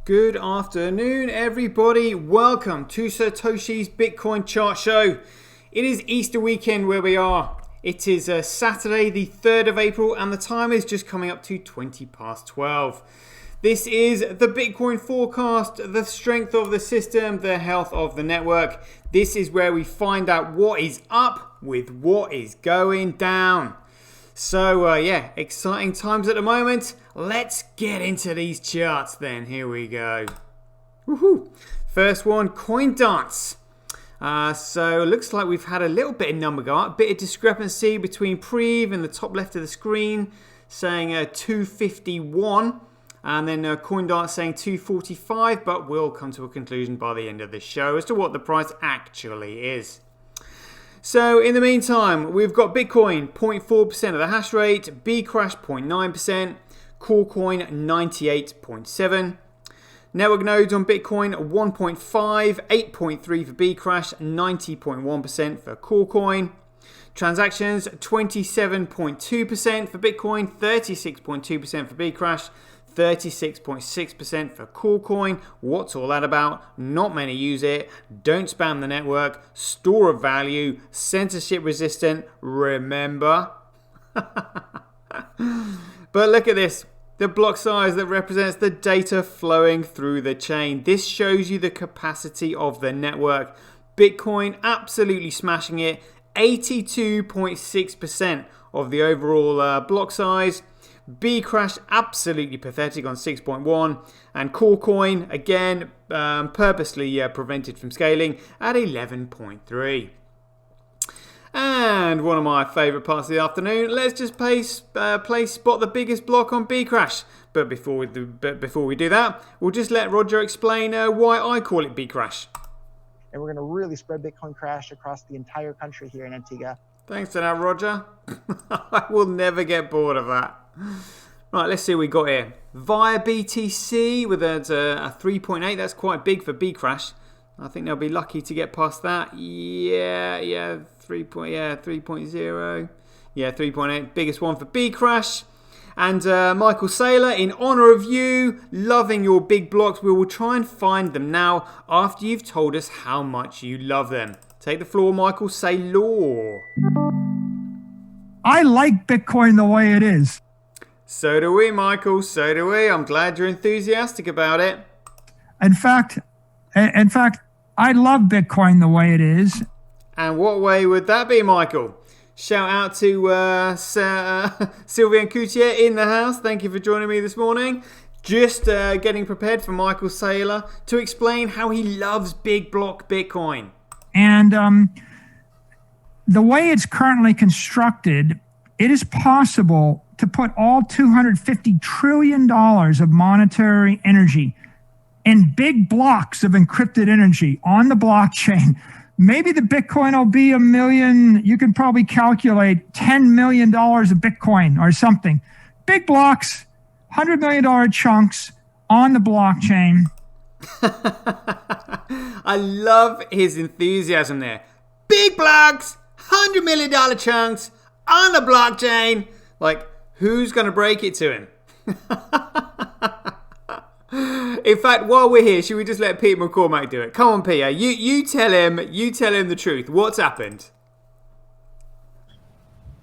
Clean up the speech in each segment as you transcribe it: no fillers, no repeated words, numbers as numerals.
Good afternoon, everybody. Welcome to SirToshi's Bitcoin Chart Show. It is Easter weekend where we are. It is Saturday, the 3rd of April, and the time is just coming up to 20 past 12. This is the Bitcoin forecast, the strength of the system, the health of the network. This is where we find out what is up with what is going down. So exciting times at the moment. Let's get into these charts then. Here we go. Woohoo! First one, coin dance. So it looks like we've had a little bit of number go up, a bit of discrepancy between Prev in the top left of the screen saying 251 and then coin dance saying 245, but we'll come to a conclusion by the end of the show as to what the price actually is. So in the meantime, we've got Bitcoin 0.4% of the hash rate, Bcrash 0.9%, Corecoin 98.7%. Network nodes on Bitcoin 1.5, 8.3 for Bcrash, 90.1% for Corecoin. Transactions 27.2% for Bitcoin, 36.2% for Bcrash, 36.6% for Corecoin. What's all that about? Not many use it. Don't spam the network. Store of value. Censorship resistant. Remember. But look at this. The block size that represents the data flowing through the chain. This shows you the capacity of the network. Bitcoin absolutely smashing it. 82.6% of the overall block size. Bcrash absolutely pathetic on 6.1, and Corecoin again purposely prevented from scaling at 11.3. And one of my favourite parts of the afternoon, let's just play spot the biggest block on Bcrash. But before we do that, we'll just let Roger explain why I call it Bcrash. And we're going to really spread Bitcoin Crash across the entire country here in Antigua. Thanks for that, Roger. I will never get bored of that. Right, let's see what we got here. Via BTC with a 3.8. That's quite big for Bcrash. I think they'll be lucky to get past that. Yeah, 3.0. Yeah, 3.8. Biggest one for Bcrash. And Michael Saylor, in honour of you, loving your big blocks, we will try and find them now after you've told us how much you love them. Take the floor, Michael Saylor. I like Bitcoin the way it is. So do we, Michael. So do we. I'm glad you're enthusiastic about it. In fact, I love Bitcoin the way it is. And what way would that be, Michael? Shout out to Sylvian Coutier in the house. Thank you for joining me this morning. Just getting prepared for Michael Saylor to explain how he loves big block Bitcoin. And the way it's currently constructed, it is possible to put all $250 trillion of monetary energy in big blocks of encrypted energy on the blockchain. Maybe the Bitcoin will be $1 million. You can probably calculate $10 million of Bitcoin or something. Big blocks, $100 million chunks on the blockchain. I love his enthusiasm there. Big blocks, $100 million chunks on the blockchain. Like, who's going to break it to him? In fact, while we're here, should we just let Peter McCormack do it? Come on, Peter. You tell him the truth. What's happened?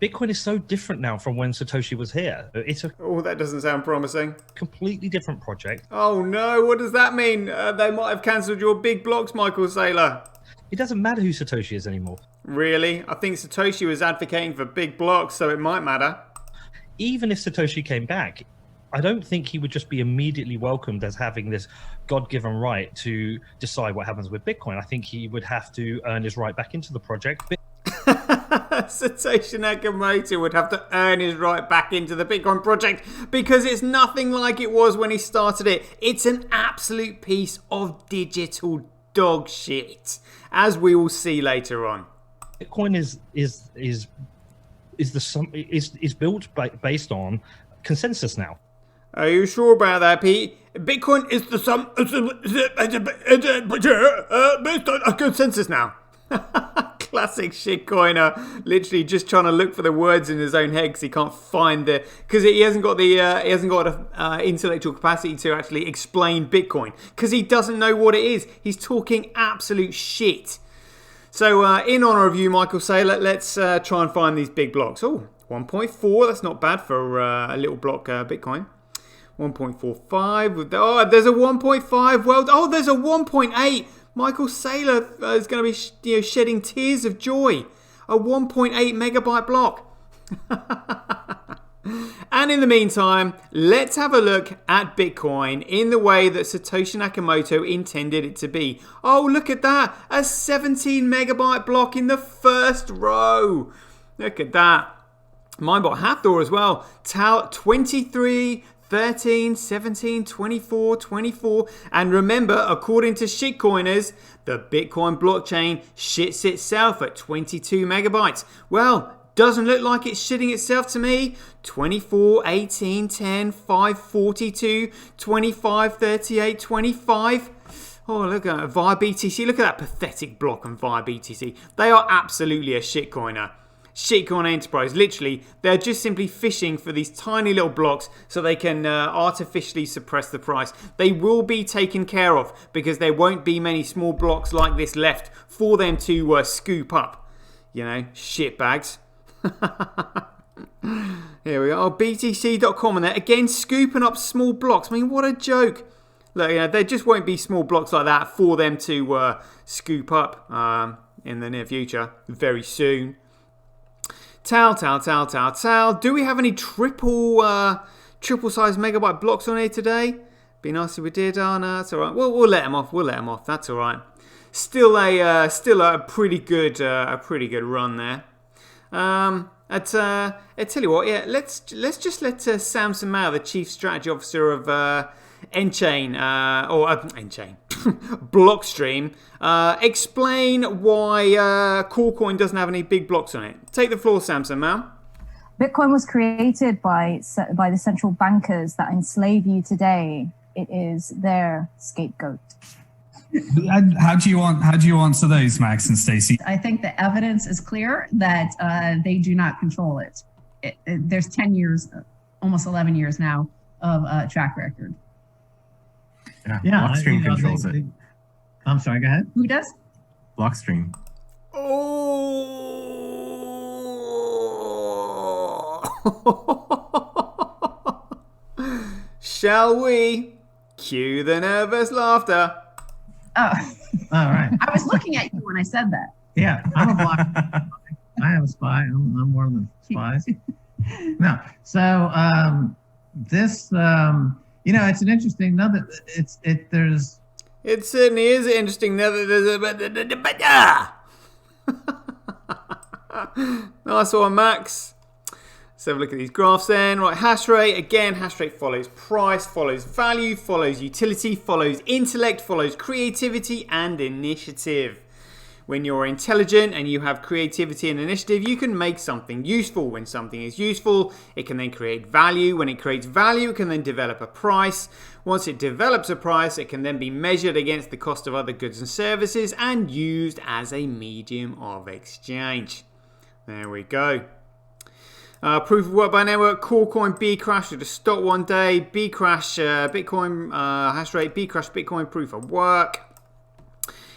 Bitcoin is so different now from when Satoshi was here. It's a that doesn't sound promising. completely different project. Oh no, what does that mean? They might have cancelled your big blocks, Michael Saylor. It doesn't matter who Satoshi is anymore. Really? I think Satoshi was advocating for big blocks, so it might matter. Even if Satoshi came back, I don't think he would just be immediately welcomed as having this God-given right to decide what happens with Bitcoin. I think he would have to earn his right back into the project. Satoshi Nakamoto would have to earn his right back into the Bitcoin project because it's nothing like it was when he started it. It's an absolute piece of digital dog shit, as we will see later on. Bitcoin is built based on consensus now. Are you sure about that, Pete? Bitcoin is the sum based on a consensus now. Classic shitcoiner, literally just trying to look for the words in his own head because he can't find because he hasn't got intellectual capacity to actually explain Bitcoin because he doesn't know what it is. He's talking absolute shit. So in honor of you, Michael Saylor, let's try and find these big blocks. Oh, 1.4, that's not bad for a little block Bitcoin. 1.45. Oh, there's a 1.5. Well, oh, there's a 1.8. Michael Saylor is going to be shedding tears of joy. A 1.8 megabyte block. And in the meantime, let's have a look at Bitcoin in the way that Satoshi Nakamoto intended it to be. Oh, look at that. A 17 megabyte block in the first row. Look at that. Minebot Hathor as well. Tal 23, 13, 17, 24, 24. And remember, according to shitcoiners, the Bitcoin blockchain shits itself at 22 megabytes. Well, doesn't look like it's shitting itself to me. 24, 18, 10, 5, 42, 25, 38, 25. Oh, look at VIA BTC. Look at that pathetic block on VIA BTC. They are absolutely a shitcoiner. Shitcoin enterprise. Literally, they're just simply fishing for these tiny little blocks so they can artificially suppress the price. They will be taken care of because there won't be many small blocks like this left for them to scoop up. You know, shitbags. Here we go. Oh, BTC.com and they're again scooping up small blocks. I mean, what a joke. Look, there just won't be small blocks like that for them to scoop up in the near future. Very soon. Tal. Do we have any triple size megabyte blocks on here today? Be nice if we did. Oh no, that's all right. We'll let them off. That's all right. Still a pretty good run there. I tell you what, yeah, let's just let Samson Mao, the chief strategy officer of Enchain Enchain Blockstream, explain why Coolcoin doesn't have any big blocks on it. Take the floor, Samson Mao. Bitcoin was created by the central bankers that enslave you today. It is their scapegoat. How do you answer those, Max and Stacey? I think the evidence is clear that they do not control it. There's 10 years, almost 11 years now of track record. Yeah, Blockstream controls it. I'm sorry, go ahead. Who does? Blockstream. Oh. Shall we cue the nervous laughter? Oh, all right. I was looking at you when I said that. Yeah, I'm a block. I have a spy. I'm one of the spies. No. So this, it's an interesting. It certainly is interesting. Nice one, Max. Let's have a look at these graphs then. Right, hash rate. Again, hash rate follows price, follows value, follows utility, follows intellect, follows creativity and initiative. When you're intelligent and you have creativity and initiative, you can make something useful. When something is useful, it can then create value. When it creates value, it can then develop a price. Once it develops a price, it can then be measured against the cost of other goods and services and used as a medium of exchange. There we go. Proof of work by network, Coolcoin Bcrash to just stop one day, Bcrash Bitcoin hash rate, Bcrash Bitcoin proof of work.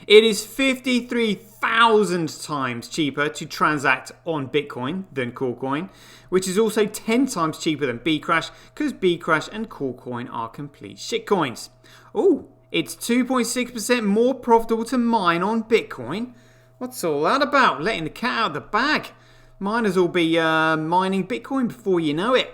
It is 53,000 times cheaper to transact on Bitcoin than Coolcoin, which is also 10 times cheaper than Bcrash because Bcrash and Coolcoin are complete shitcoins. Oh, it's 2.6% more profitable to mine on Bitcoin. What's all that about? Letting the cat out of the bag. Miners will be mining Bitcoin before you know it.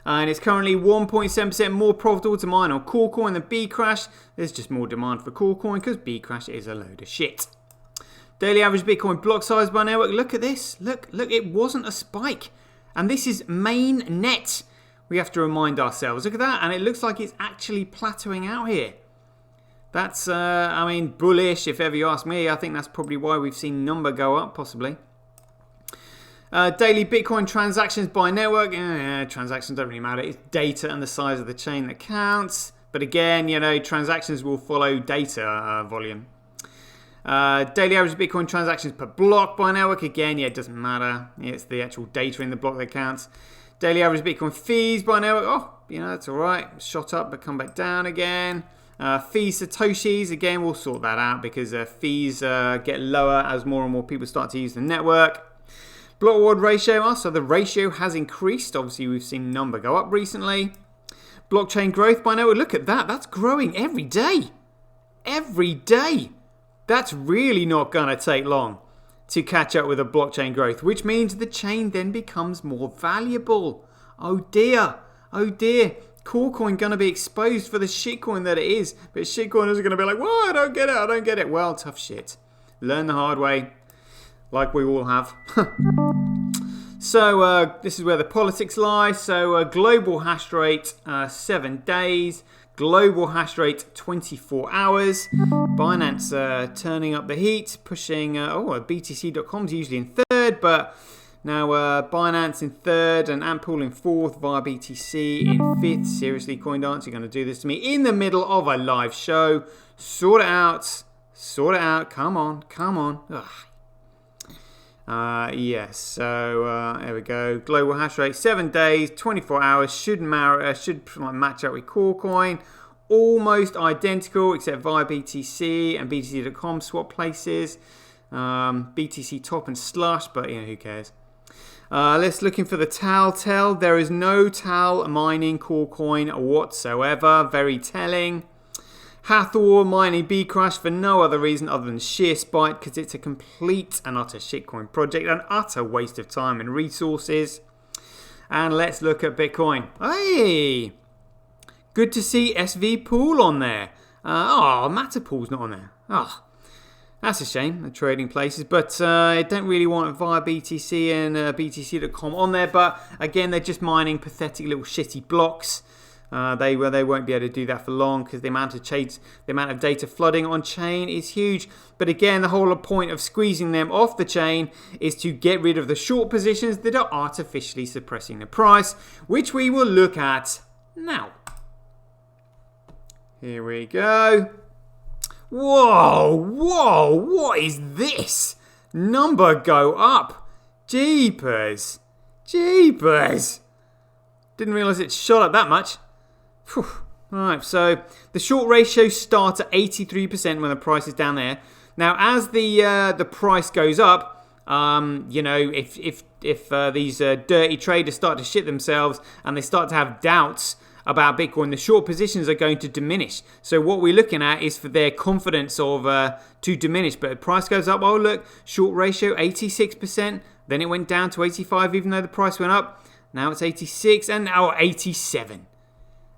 And it's currently 1.7% more profitable to mine on Coolcoin than Bcrash. There's just more demand for Coolcoin because Bcrash is a load of shit. Daily average Bitcoin block size by network. Look at this. Look, it wasn't a spike. And this is main net. We have to remind ourselves. Look at that. And it looks like it's actually plateauing out here. That's, bullish if ever you ask me. I think that's probably why we've seen number go up, possibly. Daily Bitcoin transactions by network. Transactions don't really matter. It's data and the size of the chain that counts. But again, transactions will follow data volume. Daily average Bitcoin transactions per block by network. Again, yeah, it doesn't matter. It's the actual data in the block that counts. Daily average Bitcoin fees by network. Oh, that's all right. Shot up but come back down again. Fees SirToshi's. Again, we'll sort that out because fees get lower as more and more people start to use the network. Block reward ratio. So the ratio has increased. Obviously, we've seen number go up recently. Blockchain growth by network. Look at that. That's growing every day. Every day. That's really not going to take long to catch up with the blockchain growth, which means the chain then becomes more valuable. Oh dear. Oh dear. Corecoin going to be exposed for the shitcoin that it is. But shitcoiners are going to be like, well, I don't get it. I don't get it. Well, tough shit. Learn the hard way. Like we all have. So this is where the politics lie. So global hash rate 7 days. Global hash rate 24 hours. Binance turning up the heat, pushing. BTC.com's usually in third, but now Binance in third and Ampool in fourth via BTC in fifth. Seriously, CoinDance, you're going to do this to me in the middle of a live show. Sort it out. Sort it out. Come on. Come on. Ugh. Yes, so there we go. Global hash rate 7 days, 24 hours. Should match up with Corecoin. Almost identical, except via BTC and BTC.com swap places. BTC top and slush, but who cares? Let's looking for the TAL. There is no TAL mining Corecoin whatsoever. Very telling. Hathor mining Bcrash for no other reason other than sheer spite, because it's a complete and utter shitcoin project, an utter waste of time and resources. And let's look at Bitcoin. Hey, good to see SV Pool on there. Matterpool's not on there. That's a shame, the trading places, but I don't really want it via BTC and BTC.com on there. But again, they're just mining pathetic little shitty blocks. They won't be able to do that for long because the amount of data flooding on chain is huge. But again, the whole point of squeezing them off the chain is to get rid of the short positions that are artificially suppressing the price, which we will look at now. Here we go. Whoa, what is this? Number go up. Jeepers. Didn't realise it shot up that much. Whew. Right, so the short ratio starts at 83% when the price is down there. Now, as the price goes up, if these dirty traders start to shit themselves and they start to have doubts about Bitcoin, the short positions are going to diminish. So what we're looking at is for their confidence to diminish. But the price goes up. Oh look, short ratio 86%. Then it went down to 85, even though the price went up. Now it's 86 and now 87.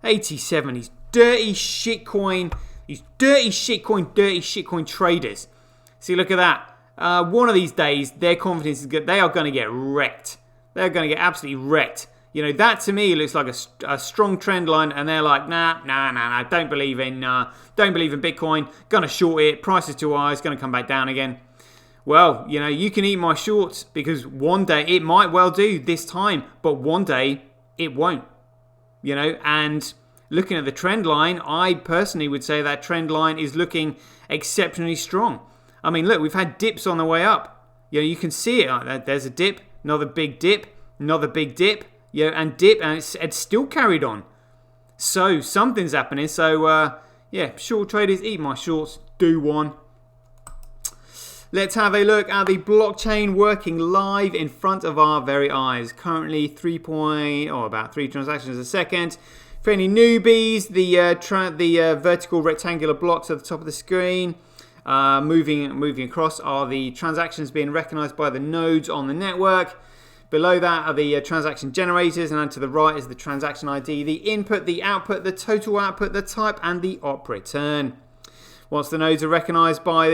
87. These dirty shitcoin traders. See, look at that. One of these days, their confidence is good. They are going to get wrecked. They're going to get absolutely wrecked. That to me looks like a strong trend line, and they're like, nah. Don't believe in Bitcoin. Gonna short it. Price is too high. It's gonna come back down again. Well, you can eat my shorts because one day it might well do this time, but one day it won't. And looking at the trend line, I personally would say that trend line is looking exceptionally strong. I mean, look, we've had dips on the way up. You can see it. There's a dip, another big dip, another big dip, and dip, and it's still carried on. So something's happening. So short traders, eat my shorts. Do one. Let's have a look at the blockchain working live in front of our very eyes. Currently about 3 transactions a second. For any newbies, the vertical rectangular blocks at the top of the screen moving across are the transactions being recognized by the nodes on the network. Below that are the transaction generators, and then to the right is the transaction ID, the input, the output, the total output, the type, and the op return. Once the nodes are recognized by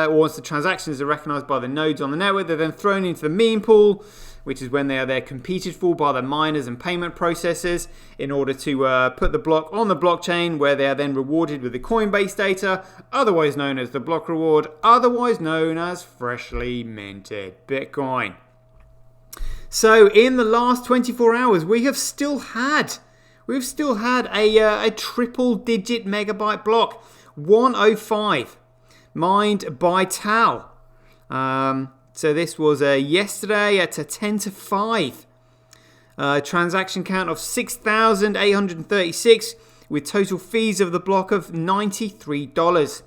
once the transactions are recognized by the nodes on the network, they're then thrown into the meme pool, which is when they are competed for by the miners and payment processors in order to put the block on the blockchain, where they are then rewarded with the Coinbase data, otherwise known as the block reward, otherwise known as freshly minted Bitcoin. So in the last 24 hours, we've still had a triple-digit megabyte block, 105. mined by Tal. So this was yesterday at 10 to 5. Transaction count of 6,836 with total fees of the block of $93.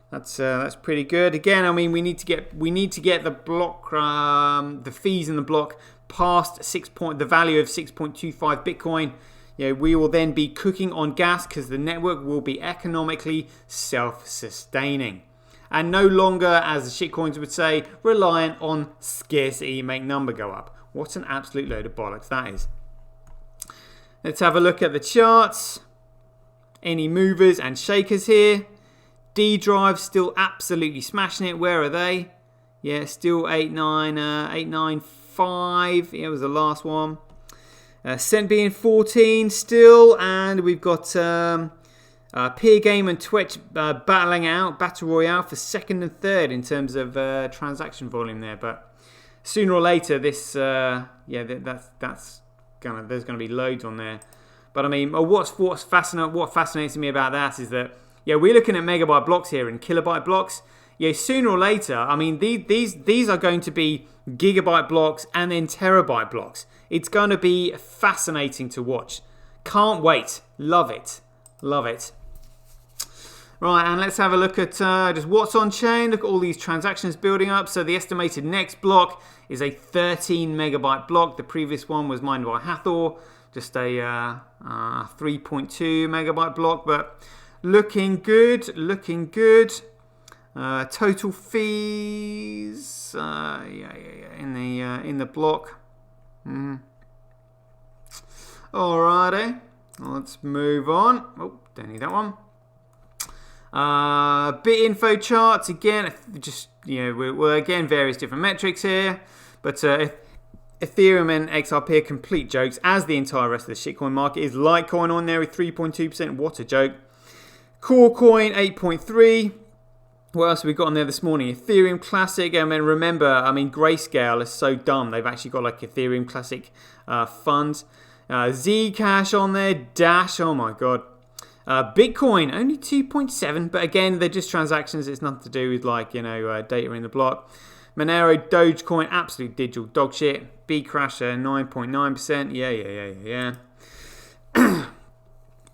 That's pretty good. Again, I mean, we need to get the block the fees in the block past the value of 6.25 Bitcoin. We will then be cooking on gas because the network will be economically self-sustaining and no longer, as the shitcoins would say, reliant on scarcity make number go up. What an absolute load of bollocks that is. Let's have a look at the charts. Any movers and shakers here? D Drive still absolutely smashing it. Where are they? Yeah, still 895. It was the last one. Cent being 14 still, and we've got Peer Game and Twitch battling out Battle Royale for second and third in terms of transaction volume there. But sooner or later, this there's gonna be loads on there. But I mean, what fascinates me about that is that we're looking at megabyte blocks here and kilobyte blocks. Sooner or later, I mean, these are going to be gigabyte blocks and then terabyte blocks. It's going to be fascinating to watch. Can't wait. Love it. Love it. Right, and let's have a look at just what's on chain. Look at all these transactions building up. So the estimated next block is a 13 megabyte block. The previous one was mined by Hathor, just a 3.2 megabyte block, but looking good. Looking good. Total fees, in the block. Alrighty, let's move on. Oh, don't need that one. Bit info charts again. Just we're again various different metrics here, but Ethereum and XRP are complete jokes, as the entire rest of the shitcoin market is. Litecoin on there with 3.2%. What a joke. Core coin 8.3. What else have we got on there this morning? Ethereum Classic. I mean, remember, Grayscale is so dumb. They've actually got like Ethereum Classic funds. Zcash on there. Dash. Oh my god. Bitcoin only 2.7, but again, they're just transactions. It's nothing to do with data in the block. Monero, Dogecoin, absolute digital dog shit. Bcrasher 9.9%. Yeah.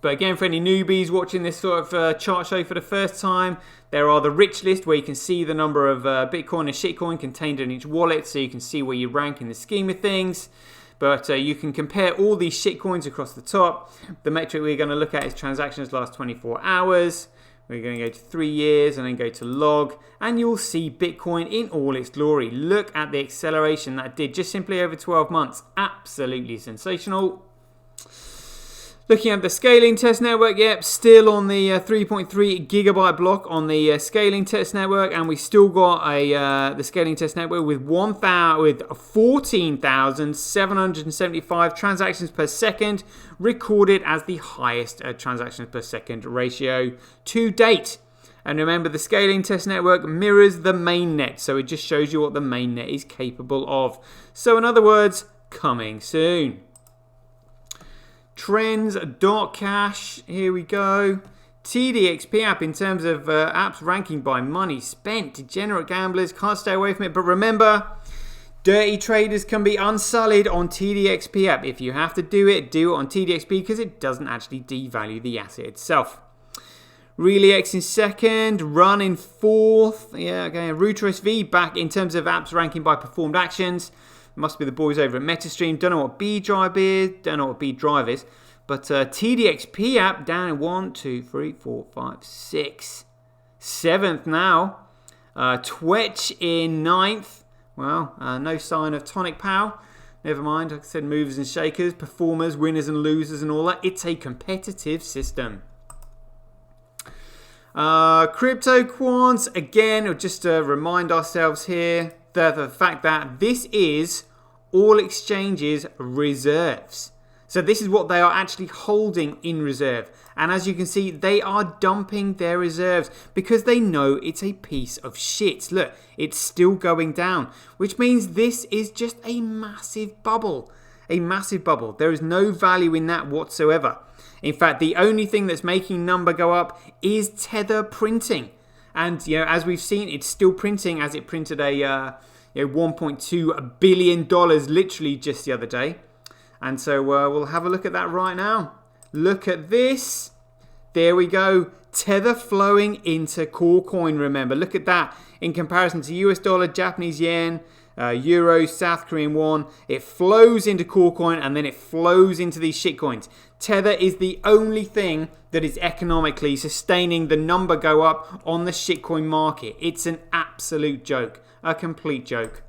But again, for any newbies watching this sort of chart show for the first time, there are the rich list where you can see the number of Bitcoin and shitcoin contained in each wallet, so you can see where you rank in the scheme of things. But you can compare all these shitcoins across the top. The metric we're going to look at is transactions last 24 hours. We're going to go to 3 years and then go to log, and you'll see Bitcoin in all its glory. Look at the acceleration that did just simply over 12 months. Absolutely sensational. Looking at the scaling test network, still on the 3.3 gigabyte block on the scaling test network, and we still got the scaling test network with 14,775 transactions per second, recorded as the highest transactions per second ratio to date. And remember, the scaling test network mirrors the mainnet, so it just shows you what the mainnet is capable of. So in other words, coming soon. Trends.cash, here we go. TDXP app in terms of apps ranking by money spent. Degenerate gamblers can't stay away from it. But remember, dirty traders can be unsullied on TDXP app. If you have to do it on TDXP because it doesn't actually devalue the asset itself. ReallyX in second, Run in fourth. Yeah, okay. Router SV back in terms of apps ranking by performed actions. Must be the boys over at MetaStream. Don't know what B Drive is. Don't know what B Drive is. But TDXP app down in 1, 2, 3, 4, 5, 6. 7th now. Twitch in 9th. Well, no sign of Tonic Pow. Never mind. Like I said, movers and shakers, performers, winners and losers and all that. It's a competitive system. Crypto Quants. Again, just to remind ourselves here, the fact that this is all exchanges reserves. So this is what they are actually holding in reserve. And as you can see, they are dumping their reserves because they know it's a piece of shit. Look, it's still going down, which means this is just a massive bubble. A massive bubble. There is no value in that whatsoever. In fact, the only thing that's making number go up is Tether printing. And as we've seen, it's still printing, as it printed a $1.2 billion literally just the other day. And so we'll have a look at that right now. Look at this. There we go. Tether flowing into core coin, remember. Look at that. In comparison to US dollar, Japanese yen, euro, South Korean won, it flows into core coin and then it flows into these shitcoins. Tether is the only thing that is economically sustaining the number go up on the shitcoin market. It's an absolute joke. A complete joke.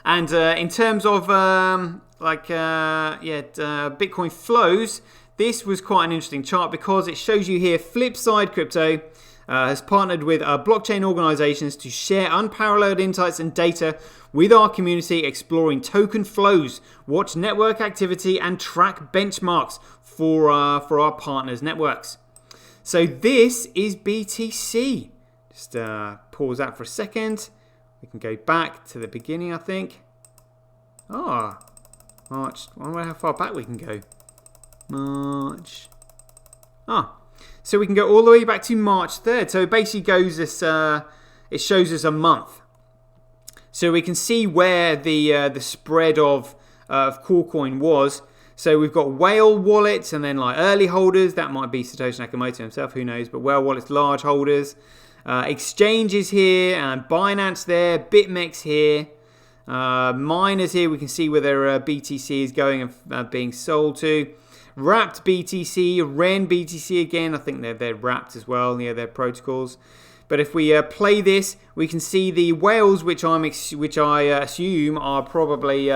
And in terms of Bitcoin flows, this was quite an interesting chart because it shows you here Flipside Crypto has partnered with blockchain organizations to share unparalleled insights and data with our community, exploring token flows, watch network activity, and track benchmarks for our partners' networks. So this is BTC. Just pause that for a second. We can go back to the beginning, I think. March. I wonder how far back we can go. March. So we can go all the way back to March 3rd. So it basically goes this. It shows us a month. So we can see where the spread of Corecoin was. So we've got whale wallets and then like early holders. That might be Satoshi Nakamoto himself. Who knows? But whale wallets, large holders. Exchanges here and Binance there. BitMEX here. Miners here. We can see where their BTC is going and being sold to. Wrapped BTC, Ren BTC again. I think they're wrapped as well. Yeah, they're protocols. But if we play this, we can see the whales, which I assume are probably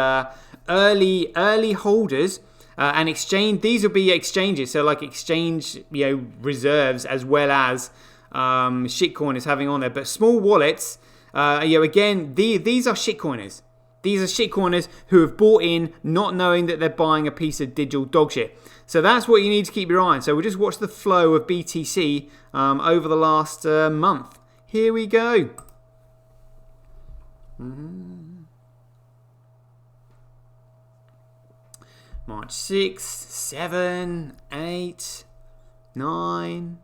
early holders and exchange. These will be exchanges, so like exchange reserves as well as shitcoiners having on there. But small wallets, again, these are shitcoiners. These are shitcoiners who have bought in not knowing that they're buying a piece of digital dog shit. So that's what you need to keep your eye on. So we'll just watch the flow of BTC over the last month. Here we go. March 6, 7, 8, 9,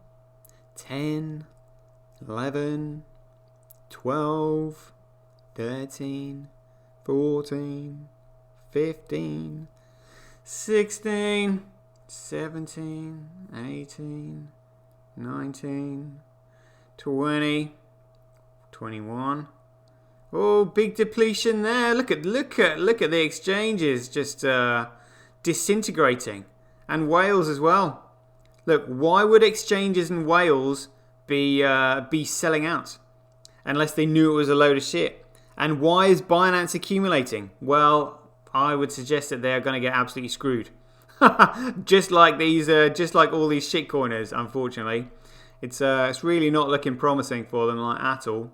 10, 11, 12, 13, 14, 15, 16, 17, 18, 19, 20, 21. Oh, big depletion there. Look at the exchanges just disintegrating, and whales as well. Look, why would exchanges and whales be selling out unless they knew it was a load of shit? And why is Binance accumulating? Well, I would suggest that they are going to get absolutely screwed. just like all these shitcoiners, unfortunately. It's really not looking promising for them at all.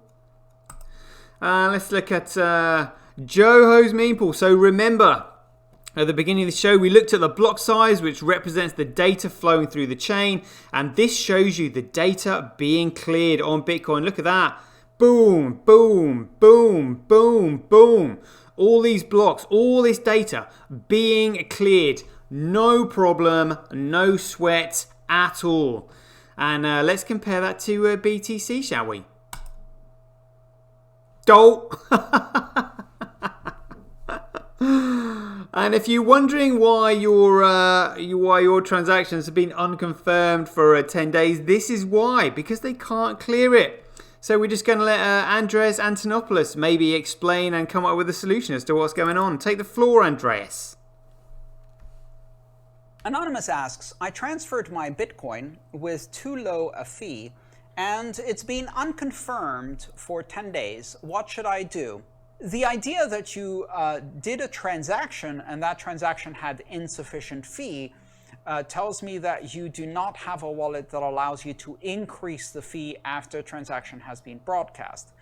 Let's look at Joho's meme pool. So remember, at the beginning of the show, we looked at the block size, which represents the data flowing through the chain. And this shows you the data being cleared on Bitcoin. Look at that. Boom, boom, boom, boom, boom. All these blocks, all this data being cleared. No problem, no sweat at all. And let's compare that to BTC, shall we? Dope. And if you're wondering why your transactions have been unconfirmed for 10 days, this is why. Because they can't clear it. So we're just going to let Andreas Antonopoulos maybe explain and come up with a solution as to what's going on. Take the floor, Andreas. Anonymous asks, I transferred my Bitcoin with too low a fee, and it's been unconfirmed for 10 days. What should I do? The idea that you did a transaction and that transaction had insufficient fee tells me that you do not have a wallet that allows you to increase the fee after a transaction has been broadcast.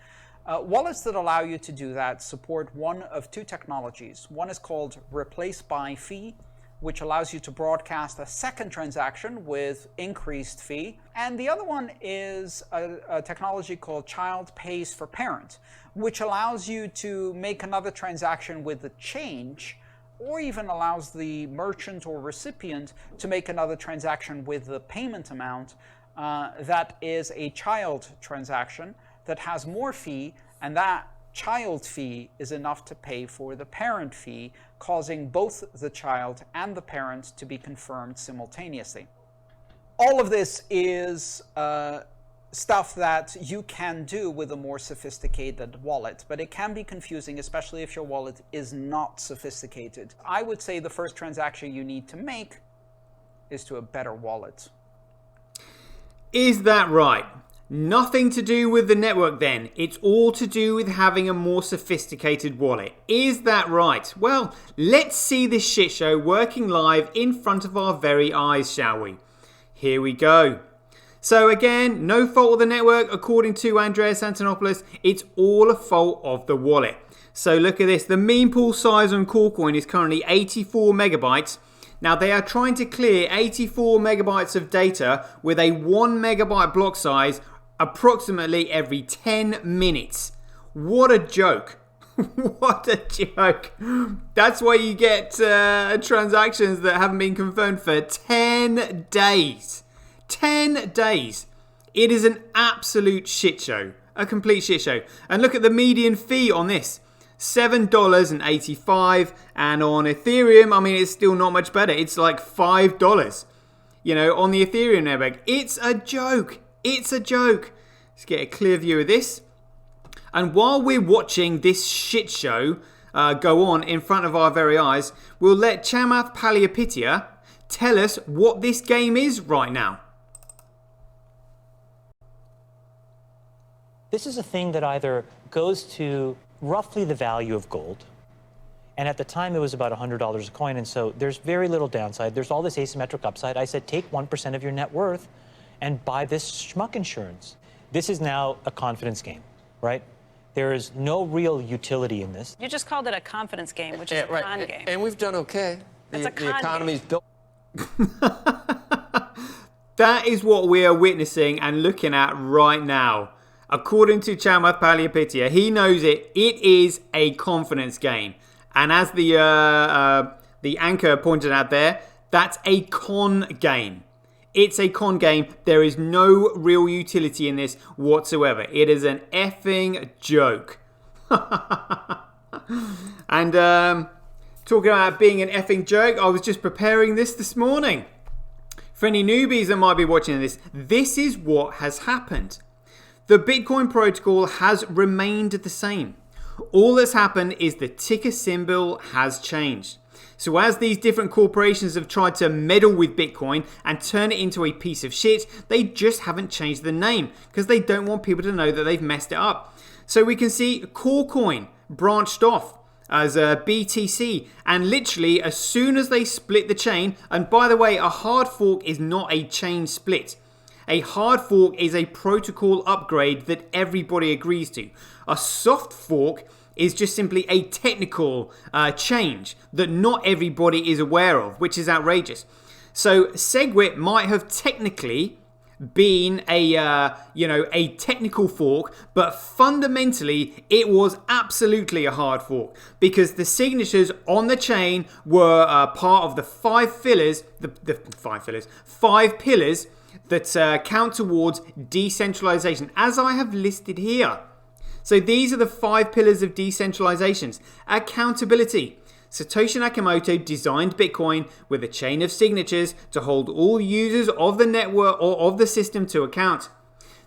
Wallets that allow you to do that support one of two technologies. One is called replace by fee, which allows you to broadcast a second transaction with increased fee. And the other one is a technology called child pays for parent, which allows you to make another transaction with the change, or even allows the merchant or recipient to make another transaction with the payment amount that is a child transaction that has more fee, and that child fee is enough to pay for the parent fee, causing both the child and the parent to be confirmed simultaneously. All of this is stuff that you can do with a more sophisticated wallet, but it can be confusing, especially if your wallet is not sophisticated. I would say the first transaction you need to make is to a better wallet. Is that right? Nothing to do with the network then. It's all to do with having a more sophisticated wallet. Is that right? Well, let's see this shit show working live in front of our very eyes, shall we? Here we go. So again, no fault of the network according to Andreas Antonopoulos. It's all a fault of the wallet. So look at this. The mean pool size on Coolcoin is currently 84 megabytes. Now they are trying to clear 84 megabytes of data with a 1 megabyte block size approximately every 10 minutes. What a joke. What a joke. That's why you get transactions that haven't been confirmed for 10 days. 10 days. It is an absolute shit show. A complete shit show. And look at the median fee on this. $7.85. And on Ethereum, I mean, it's still not much better. It's like $5. You know, on the Ethereum network. It's a joke. It's a joke. Let's get a clear view of this. And while we're watching this shit show go on in front of our very eyes, we'll let Chamath Palihapitiya tell us what this game is right now. This is a thing that either goes to roughly the value of gold, and at the time it was about $100 a coin, and so there's very little downside. There's all this asymmetric upside. I said, take 1% of your net worth and buy this schmuck insurance. This is now a confidence game, right? There is no real utility in this. You just called it a confidence game, which is a con game. And we've done okay. It's a con the economy's built. That is what we are witnessing and looking at right now. According to Chamath Palihapitiya, he knows it. It is a confidence game. And as the anchor pointed out there, that's a con game. It's a con game. There is no real utility in this whatsoever. It is an effing joke. And talking about being an effing joke, I was just preparing this morning. For any newbies that might be watching this is what has happened. The Bitcoin protocol has remained the same. All that's happened is the ticker symbol has changed. So as these different corporations have tried to meddle with Bitcoin and turn it into a piece of shit, they just haven't changed the name because they don't want people to know that they've messed it up. So we can see Coolcoin branched off as a BTC, and literally as soon as they split the chain, and by the way, a hard fork is not a chain split. A hard fork is a protocol upgrade that everybody agrees to. A soft fork is just simply a technical change that not everybody is aware of, which is outrageous. So SegWit might have technically been a technical fork, but fundamentally it was absolutely a hard fork because the signatures on the chain were part of the five pillars that count towards decentralization, as I have listed here. So these are the 5 pillars of decentralizations. Accountability. Satoshi Nakamoto designed Bitcoin with a chain of signatures to hold all users of the network or of the system to account.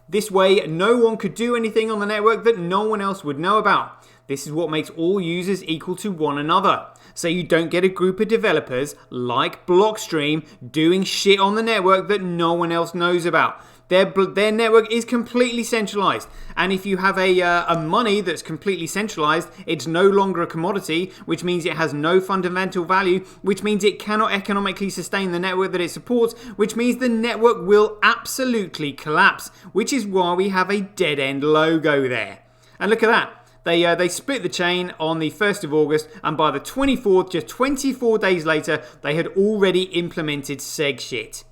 This way, no one could do anything on the network that no one else would know about. This is what makes all users equal to one another. So you don't get a group of developers like Blockstream doing shit on the network that no one else knows about. Their network is completely centralized, and if you have a money that's completely centralized, it's no longer a commodity, which means it has no fundamental value, which means it cannot economically sustain the network that it supports, which means the network will absolutely collapse, which is why we have a dead-end logo there. And look at that. They split the chain on the 1st of August, and by the 24th, just 24 days later, they had already implemented seg shit.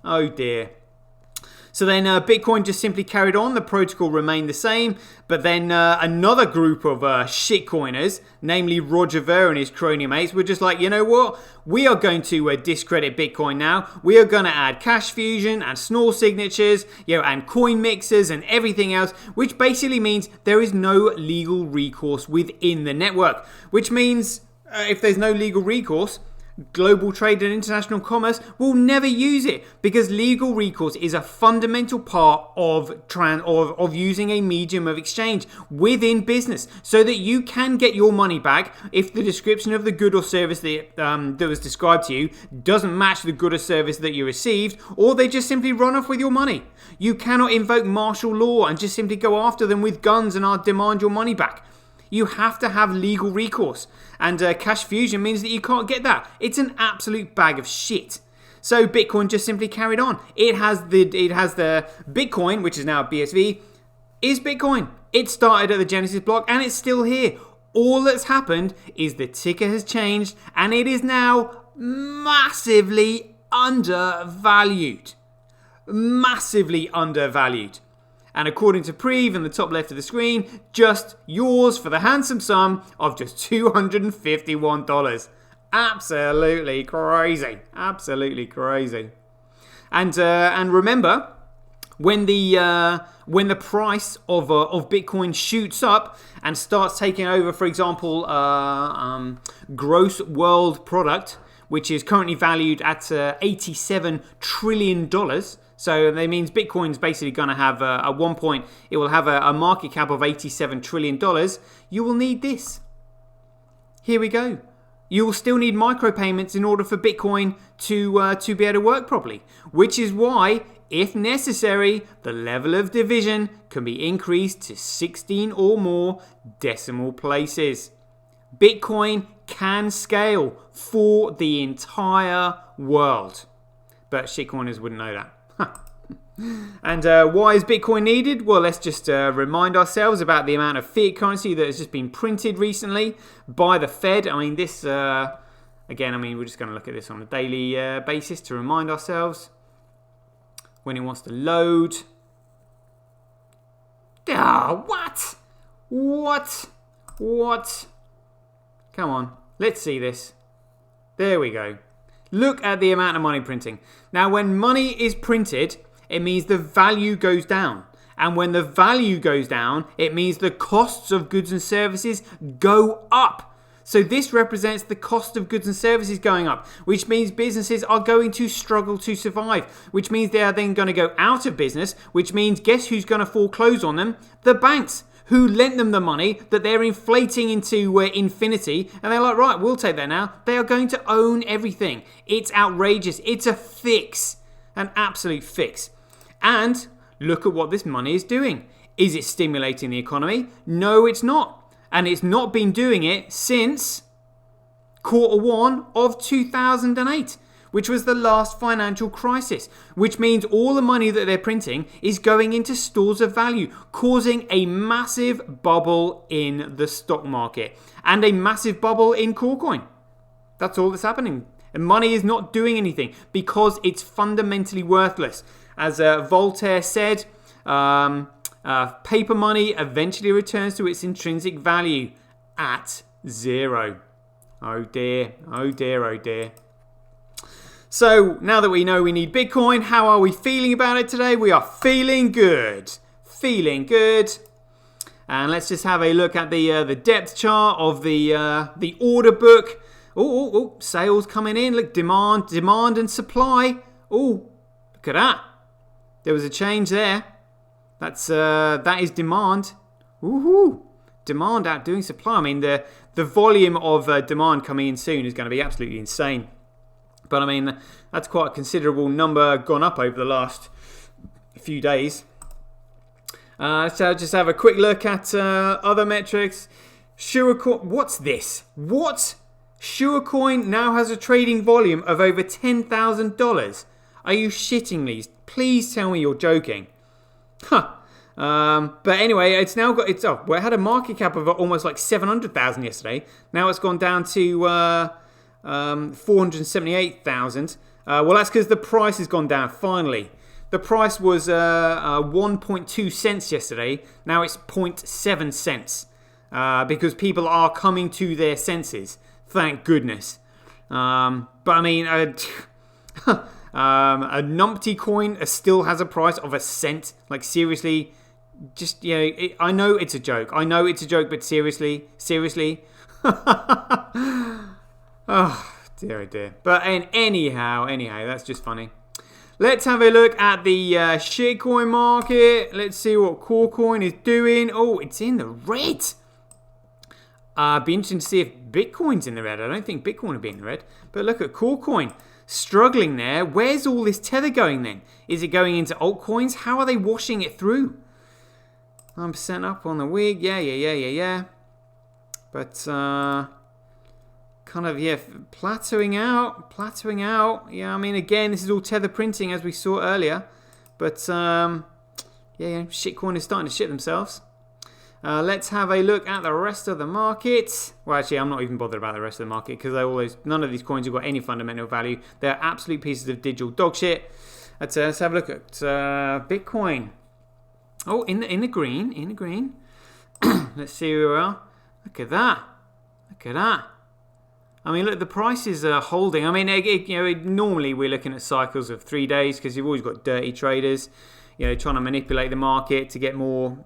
Oh dear. So then Bitcoin just simply carried on. The protocol remained the same. But then another group of shitcoiners, namely Roger Ver and his crony mates, were just like, you know what? We are going to discredit Bitcoin now. We are going to add cash fusion and snore signatures, and coin mixers and everything else, which basically means there is no legal recourse within the network. Which means if there's no legal recourse, global trade and international commerce will never use it, because legal recourse is a fundamental part of using a medium of exchange within business, so that you can get your money back if the description of the good or service that was described to you doesn't match the good or service that you received, or they just simply run off with your money. You cannot invoke martial law and just simply go after them with guns and demand your money back. You have to have legal recourse, and cash fusion means that you can't get that. It's an absolute bag of shit. So Bitcoin just simply carried on. It has the Bitcoin, which is now BSV, is Bitcoin. It started at the Genesis block and it's still here. All that's happened is the ticker has changed and it is now massively undervalued. Massively undervalued. And according to Prev in the top left of the screen, just yours for the handsome sum of just $251. Absolutely crazy. Absolutely crazy. And remember, when the price of Bitcoin shoots up and starts taking over, for example, gross world product, which is currently valued at $87 trillion. So that means Bitcoin's basically going to have, at one point, it will have a market cap of $87 trillion. You will need this. Here we go. You will still need micropayments in order for Bitcoin to be able to work properly. Which is why, if necessary, the level of division can be increased to 16 or more decimal places. Bitcoin can scale for the entire world. But shitcoiners wouldn't know that. And why is Bitcoin needed? Well, let's just remind ourselves about the amount of fiat currency that has just been printed recently by the Fed. I mean, this, again, we're just going to look at this on a daily basis to remind ourselves when it wants to load. What? Come on, let's see this. There we go. Look at the amount of money printing. Now, when money is printed, it means the value goes down. And when the value goes down, it means the costs of goods and services go up. So this represents the cost of goods and services going up, which means businesses are going to struggle to survive, which means they are then going to go out of business, which means guess who's going to foreclose on them? The banks, who lent them the money that they're inflating into infinity, and they're like, right, we'll take that now. They are going to own everything. It's outrageous. It's a fix, an absolute fix. And look at what this money is doing. Is it stimulating the economy? No, it's not. And it's not been doing it since Q1 of 2008. Which was the last financial crisis, which means all the money that they're printing is going into stores of value, causing a massive bubble in the stock market and a massive bubble in Coin. That's all that's happening. And money is not doing anything because it's fundamentally worthless. As Voltaire said, paper money eventually returns to its intrinsic value at zero. Oh dear, oh dear, oh dear. So, now that we know we need Bitcoin, how are we feeling about it today? We are feeling good. Feeling good. And let's just have a look at the depth chart of the order book. Oh, sales coming in. Look, demand and supply. Oh, look at that. There was a change there. That is demand. Woohoo! Demand outdoing supply. I mean, the volume of demand coming in soon is going to be absolutely insane. But I mean, that's quite a considerable number gone up over the last few days. So just have a quick look at other metrics. SureCoin, what's this? What? SureCoin now has a trading volume of over $10,000. Are you shitting me? Please tell me you're joking. Huh. But anyway, it's now got well, it had a market cap of almost like 700,000 yesterday. Now it's gone down to 478,000. Well, that's because the price has gone down finally. The price was 1.2 cents yesterday. Now it's 0.7 cents because people are coming to their senses. Thank goodness. But I mean, a numpty coin still has a price of a cent. Like, seriously, just, you know, I know it's a joke. I know it's a joke, but seriously. Oh, dear, oh dear. But anyhow, that's just funny. Let's have a look at the shitcoin market. Let's see what Corecoin is doing. Oh, it's in the red. Be interesting to see if Bitcoin's in the red. I don't think Bitcoin will be in the red. But look at Corecoin. Struggling there. Where's all this tether going then? Is it going into altcoins? How are they washing it through? 9% up on the week. Yeah. But, kind of, yeah, plateauing out. Yeah, I mean, again, this is all tether printing as we saw earlier. But, yeah, shitcoin is starting to shit themselves. Let's have a look at the rest of the market. Well, actually, I'm not even bothered about the rest of the market because none of these coins have got any fundamental value. They're absolute pieces of digital dog shit. Let's have a look at Bitcoin. Oh, in the green. Let's see where we are. Look at that. I mean, look, the prices are holding. I mean, normally we're looking at cycles of 3 days because you've always got dirty traders, trying to manipulate the market to get more,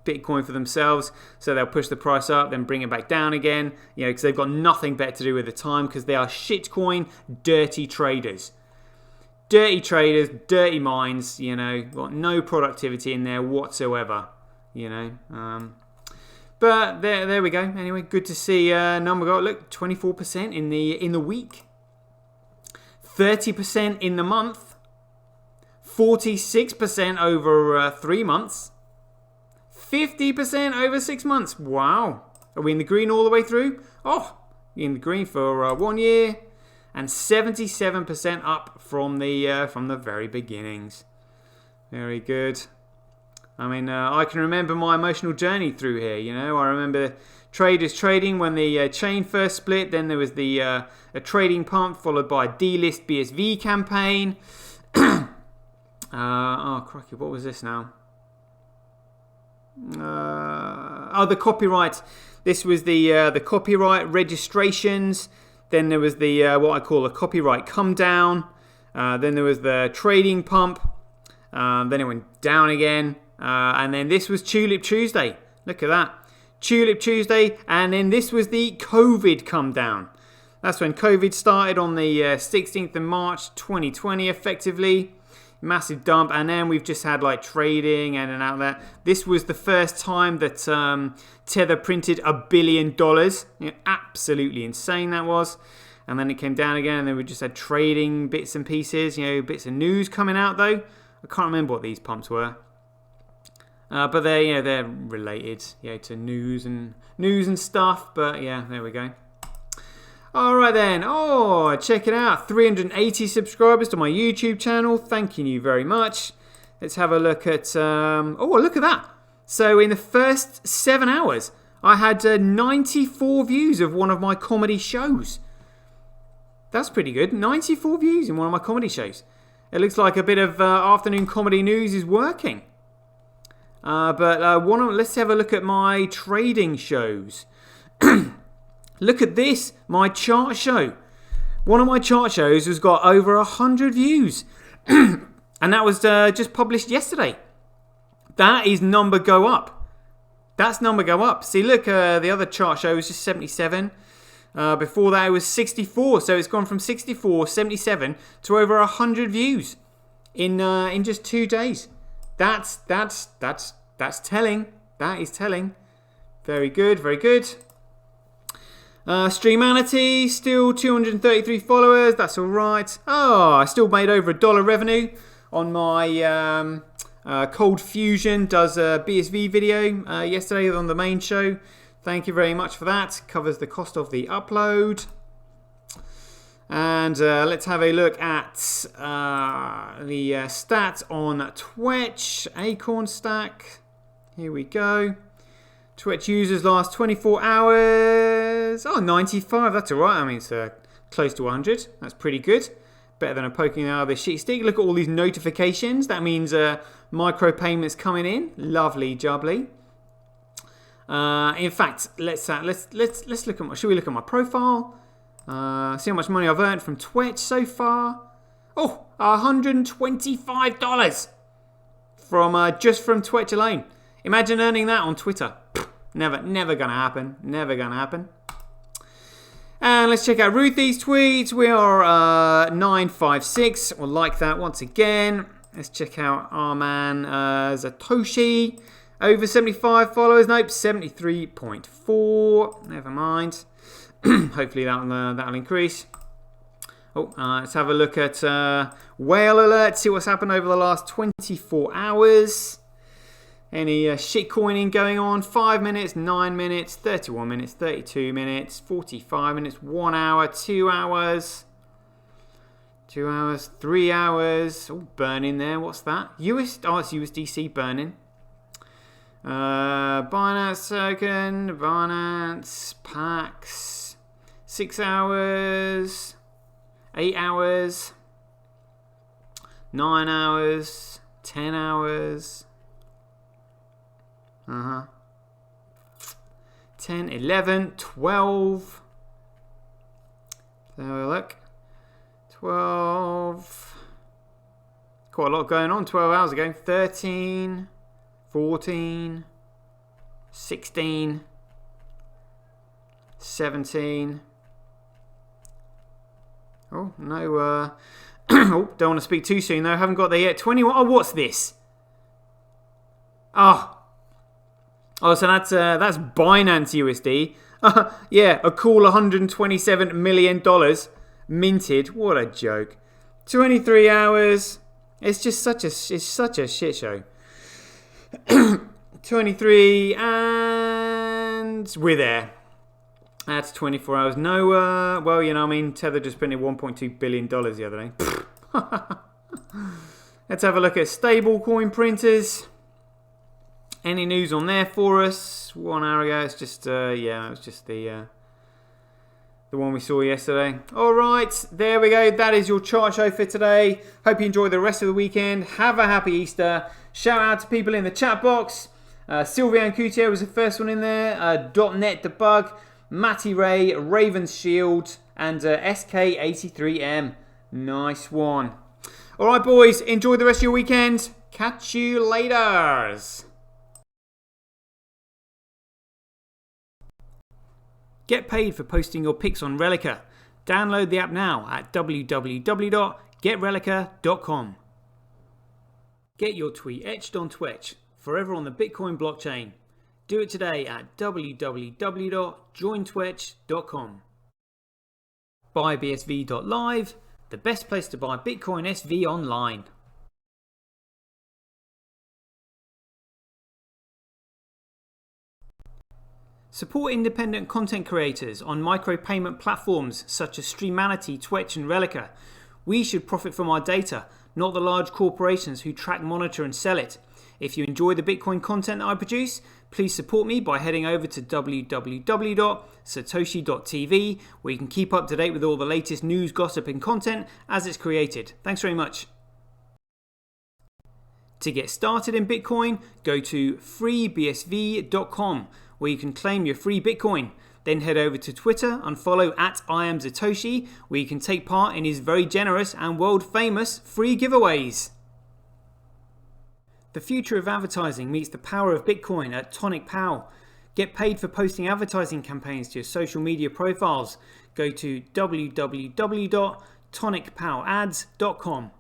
Bitcoin for themselves. So they'll push the price up, then bring it back down again, because they've got nothing better to do with the time because they are shitcoin dirty traders. Dirty traders, dirty minds, got no productivity in there whatsoever, But there we go. Anyway, good to see number got, look, 24% in the week, 30% in the month, 46% over 3 months, 50% over 6 months. Wow. Are we in the green all the way through? Oh, in the green for 1 year, and 77% up from the very beginnings. Very good. I mean, I can remember my emotional journey through here, I remember traders trading when the chain first split. Then there was a trading pump followed by a delist BSV campaign. Oh, crikey, what was this now? The copyright. This was the copyright registrations. Then there was the what I call a copyright come down. Then there was the trading pump. Then it went down again. And then this was Tulip Tuesday. Look at that. Tulip Tuesday. And then this was the COVID come down. That's when COVID started on the 16th of March 2020 effectively. Massive dump. And then we've just had like trading and out there. This was the first time that Tether printed $1 billion. Absolutely insane that was. And then it came down again. And then we just had trading bits and pieces. Bits of news coming out though. I can't remember what these pumps were. But they're related, to news and stuff. But yeah, there we go. All right then. Oh, check it out. 380 subscribers to my YouTube channel. Thanking you very much. Let's have a look at. Oh, look at that. So in the first 7 hours, I had 94 views of one of my comedy shows. That's pretty good. 94 views in one of my comedy shows. It looks like a bit of afternoon comedy news is working. But let's have a look at my trading shows. Look at this, my chart show. One of my chart shows has got over 100 views. And that was just published yesterday. That is number go up. That's number go up. See, look, the other chart show was just 77. Before that it was 64. So it's gone from 64, 77 to over 100 views in just 2 days. That's telling. That is telling. Very good, very good. Streamanity, still 233 followers. That's all right. Oh, I still made over $1 revenue on my Cold Fusion does a BSV video yesterday on the main show. Thank you very much for that. Covers the cost of the upload. And let's have a look at the stats on Twitch. Acorn stack. Here we go. Twitch users last 24 hours. Oh, 95. That's all right. I mean, it's close to 100. That's pretty good. Better than a poking out of the sheet stick. Look at all these notifications. That means micro payments coming in. Lovely jubbly. In fact, let's look at should we look at my profile? See how much money I've earned from Twitch so far. Oh, $125 from just from Twitch alone. Imagine earning that on Twitter. Never gonna happen. Never gonna happen. And let's check out Ruthie's tweets. We are 956. We'll like that once again. Let's check out our man Satoshi. Over 75 followers. Nope, 73.4. Never mind. Hopefully that'll increase. Oh, let's have a look at Whale Alert. See what's happened over the last 24 hours. Any shitcoining going on? 5 minutes, 9 minutes, 31 minutes, 32 minutes, 45 minutes, 1 hour, 2 hours, 2 hours, 3 hours. Oh, burning there. What's that? Oh, it's USDC burning. Binance Token, Binance, Pax. 6 hours, 8 hours, 9 hours, 10 hours. 10, 11, 12. Let's have a look. 12. Quite a lot going on. 12 hours ago. 13, 14, 16, 17. Oh, no. Oh, don't want to speak too soon though. Haven't got there yet. 21. Oh, what's this? Oh, so that's Binance USD. Yeah, a cool $127 million minted. What a joke. 23 hours. It's just such a shit show. 23 and we're there. That's 24 hours. No, well, you know, I mean, Tether just printed $1.2 billion the other day. Let's have a look at stablecoin printers. Any news on there for us? 1 hour ago, it's just, yeah, it was just the one we saw yesterday. All right, there we go. That is your chart show for today. Hope you enjoy the rest of the weekend. Have a happy Easter. Shout out to people in the chat box. Sylvian Coutier was the first one in there. .NET Debug, Matty Ray, Raven's Shield, and SK83M. Nice one. All right, boys, enjoy the rest of your weekend. Catch you later. Get paid for posting your pics on Relica. Download the app now at www.getrelica.com. Get your tweet etched on Twitch, forever on the Bitcoin blockchain. Do it today at www.jointwitch.com. BuyBSV.live, the best place to buy Bitcoin SV online. Support independent content creators on micropayment platforms such as Streamanity, Twitch and Relica. We should profit from our data, not the large corporations who track, monitor and sell it. If you enjoy the Bitcoin content that I produce, please support me by heading over to www.sirtoshi.tv, where you can keep up to date with all the latest news, gossip and content as it's created. Thanks very much. To get started in Bitcoin, go to freebsv.com, where you can claim your free Bitcoin. Then head over to Twitter and follow @IamSatoshi, where you can take part in his very generous and world famous free giveaways. The future of advertising meets the power of Bitcoin at Tonic Pow. Get paid for posting advertising campaigns to your social media profiles. Go to www.tonicpowads.com.